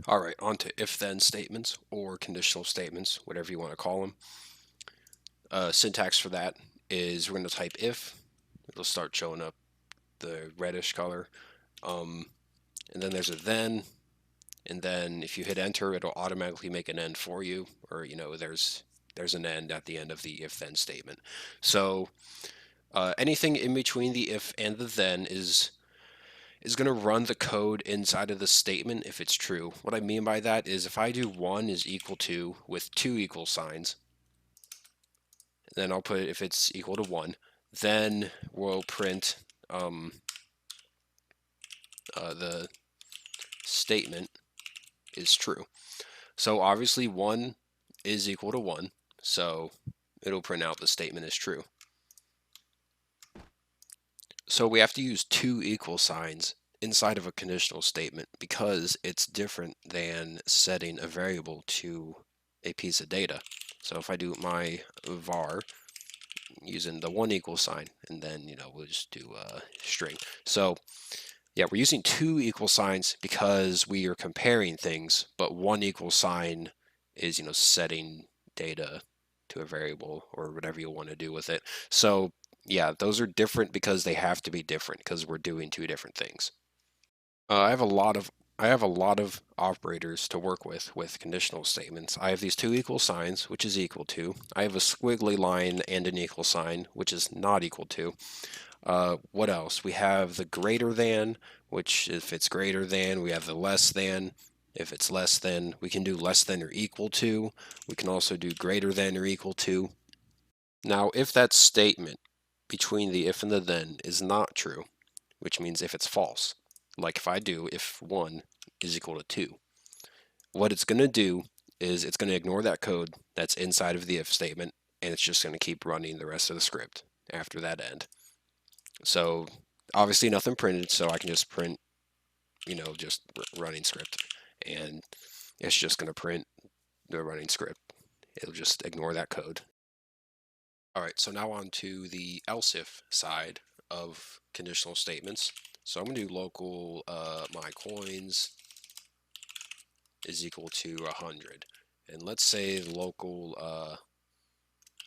All right, on to if-then statements or conditional statements, whatever you want to call them. Syntax for that is we're going to type if. It'll start showing up the reddish color. And then there's a then, and then if you hit enter, it'll automatically make an end for you, or there's an end at the end of the if-then statement. So anything in between the if and the then is going to run the code inside of the statement if it's true. What I mean by that is if I do 1 is equal to with two equal signs, then I'll put if it's equal to 1, then we'll print the statement is true. So obviously 1 is equal to 1, so it'll print out the statement is true. So we have to use two equal signs inside of a conditional statement because it's different than setting a variable to a piece of data. So if I do my var using the one equal sign, and then we'll just do a string. So yeah, we're using two equal signs because we are comparing things, but one equal sign is setting data to a variable or whatever you want to do with it. So yeah, those are different because they have to be different because we're doing two different things. I have a lot of operators to work with conditional statements. I have these two equal signs, which is equal to. I have a squiggly line and an equal sign, which is not equal to. What else? We have the greater than, which if it's greater than, we have the less than. If it's less than, we can do less than or equal to. We can also do greater than or equal to. Now, if that statement between the if and the then is not true, which means if it's false, like if I do if 1 is equal to 2, what it's going to do is it's going to ignore that code that's inside of the if statement, and it's just going to keep running the rest of the script after that end. So obviously nothing printed, so I can just print, just running script, and it's just going to print the running script. It'll just ignore that code. All right, so now on to the elsif side of conditional statements. So I'm going to do local my coins is equal to 100. And let's say the local,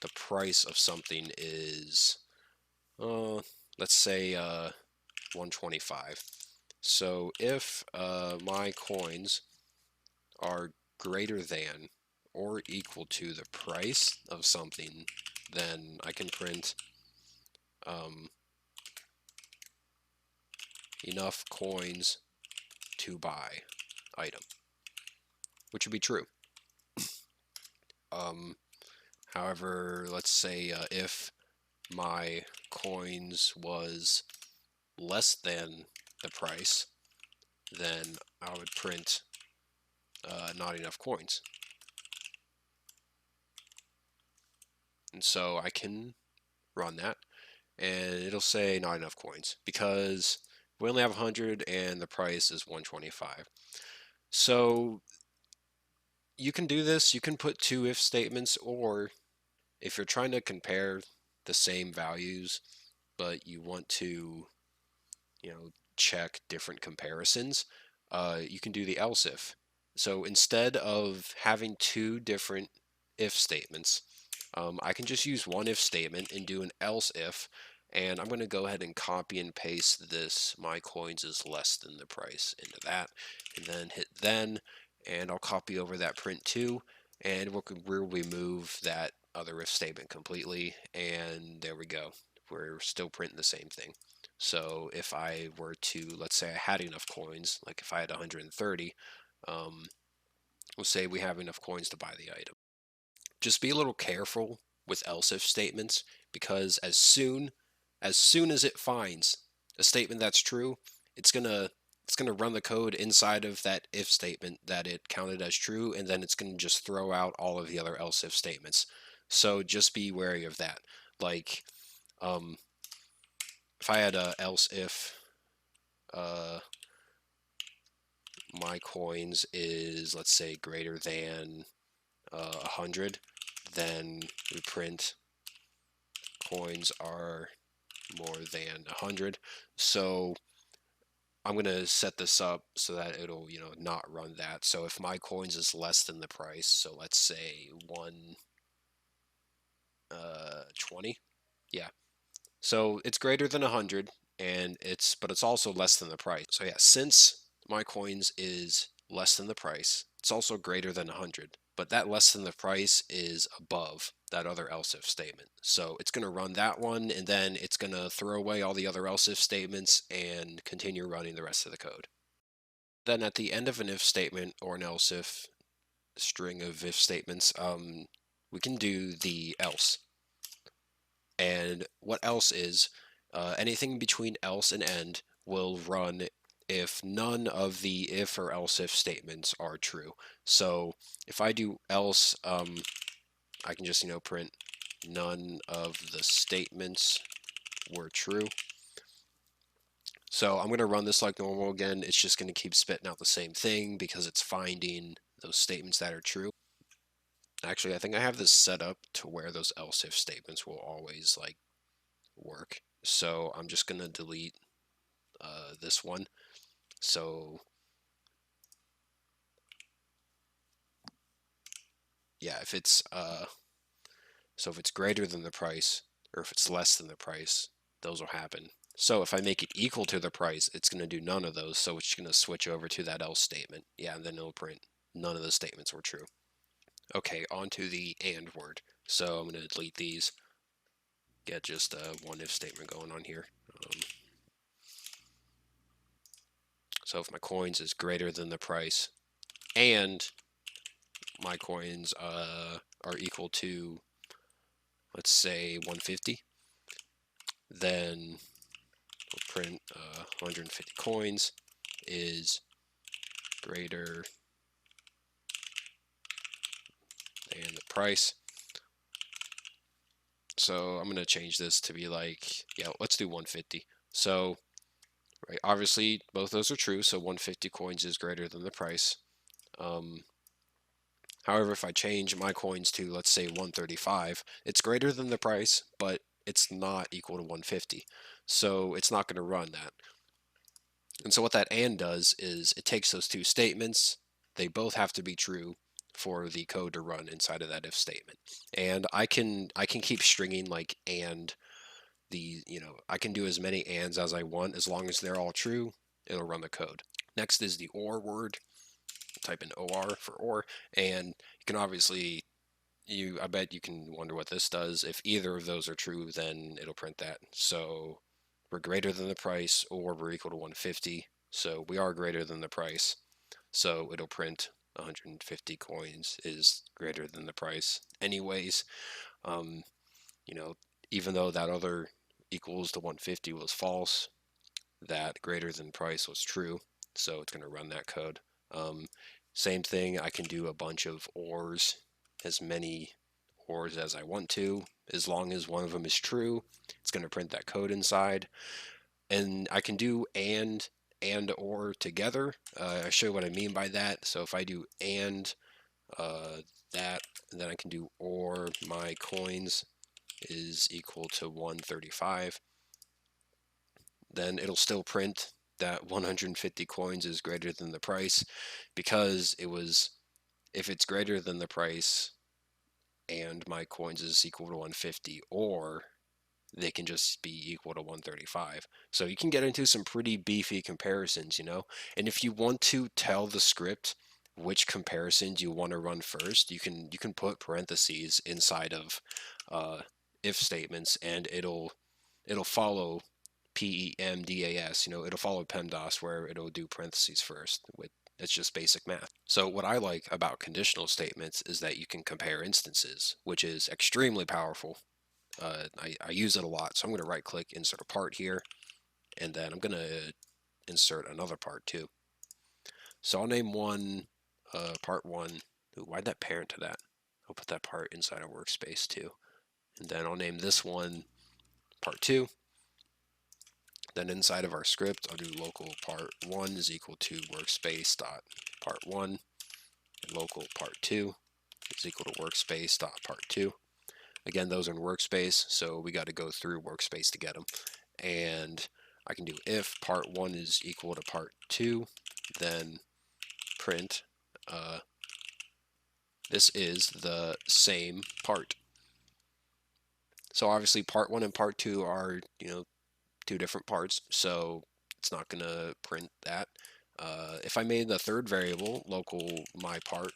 the price of something is, let's say 125. So if my coins are greater than or equal to the price of something, then I can print enough coins to buy item, which would be true. However, let's say if my coins was less than the price, then I would print not enough coins. And so I can run that, and it'll say not enough coins because we only have 100 and the price is 125. So you can do this. You can put two if statements, or if you're trying to compare the same values, but you want to, check different comparisons, you can do the else if. So instead of having two different if statements, I can just use one if statement and do an else if, and I'm going to go ahead and copy and paste this my coins is less than the price into that, and then hit then, and I'll copy over that print 2, and we'll remove that other if statement completely, and there we go. We're still printing the same thing. So if I were to, let's say I had enough coins, like if I had 130, we'll say we have enough coins to buy the item. Just be a little careful with else if statements, because as soon as it finds a statement that's true, it's gonna run the code inside of that if statement that it counted as true, and then it's gonna just throw out all of the other else if statements. So just be wary of that. Like, if I had a else if my coins is, let's say, greater than 100, then we print coins are more than 100. So I'm gonna set this up so that it'll, not run that. So if my coins is less than the price, so let's say 120, yeah. So it's greater than 100, and but it's also less than the price. So yeah, since my coins is less than the price, it's also greater than 100. But that less than the price is above that other elsif statement. So it's going to run that one, and then it's going to throw away all the other elsif statements and continue running the rest of the code. Then at the end of an if statement or an elsif string of if statements, we can do the else. And what else is, anything between else and end will run if none of the if or else if statements are true. So if I do else, I can just, print none of the statements were true. So I'm going to run this like normal again. It's just going to keep spitting out the same thing because it's finding those statements that are true. Actually, I think I have this set up to where those else if statements will always like work. So I'm just going to delete this one. So yeah, if it's if it's greater than the price or if it's less than the price, those will happen. So if I make it equal to the price, it's going to do none of those. So it's going to switch over to that else statement. Yeah, and then it'll print none of the statements were true. Okay, on to the and word. So I'm going to delete these. Get just one if statement going on here. So if my coins is greater than the price and my coins are equal to, let's say, 150, then we'll print 150 coins is greater than the price. So I'm going to change this to be like, yeah, let's do 150. So, right, obviously both those are true, so 150 coins is greater than the price. However, if I change my coins to, let's say, 135, it's greater than the price, but it's not equal to 150. So it's not going to run that. And so what that and does is it takes those two statements. They both have to be true for the code to run inside of that if statement. And I can keep stringing like and I can do as many ands as I want as long as they're all true, it'll run the code. Next is the or word. Type in or for or, and you can obviously I bet you can wonder what this does. If either of those are true, then it'll print that. So we're greater than the price or we're equal to 150. So we are greater than the price. So it'll print 150 coins is greater than the price. Anyways, um, you know, even though that other equals to 150 was false, that greater than price was true. So it's going to run that code. Same thing, I can do a bunch of ors, as many ors as I want to. As long as one of them is true, it's going to print that code inside. And I can do and or together. I'll show you what I mean by that. So if I do and that, and then I can do or my coins is equal to 135, then it'll still print that 150 coins is greater than the price because if it's greater than the price and my coins is equal to 150, or they can just be equal to 135. So you can get into some pretty beefy comparisons. And if you want to tell the script which comparisons you want to run first, you can put parentheses inside of if statements, and it'll follow PEMDAS. It'll follow PEMDAS where it'll do parentheses first. It's just basic math. So what I like about conditional statements is that you can compare instances, which is extremely powerful. I use it a lot, so I'm going to right click, insert a part here, and then I'm going to insert another part too. So I'll name one part one. Ooh, why'd that parent to that? I'll put that part inside our workspace too. And then I'll name this one part two. Then inside of our script, I'll do local part one is equal to workspace dot part one, and local part two is equal to workspace dot part two. Again, those are in workspace, so we got to go through workspace to get them. And I can do if part 1 is equal to part 2, then print this is the same part. So obviously part 1 and part 2 are, two different parts, so it's not going to print that. If I made the third variable, local my part,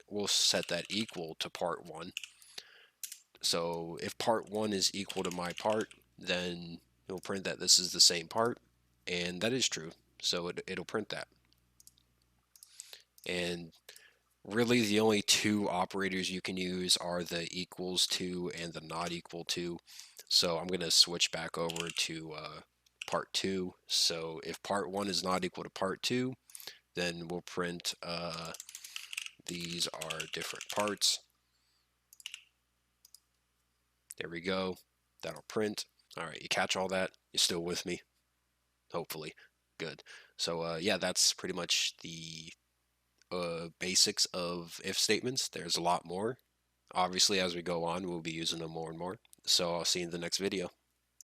we'll set that equal to part 1. So if part 1 is equal to my part, then it'll print that this is the same part, and that is true. So it'll print that. And really the only two operators you can use are the equals to and the not equal to. So I'm going to switch back over to part 2. So if part 1 is not equal to part 2, then we'll print these are different parts. There we go. That'll print. All right, you catch all that? You still with me? Hopefully. Good. So yeah, that's pretty much the basics of if statements. There's a lot more. Obviously, as we go on, we'll be using them more and more. So I'll see you in the next video.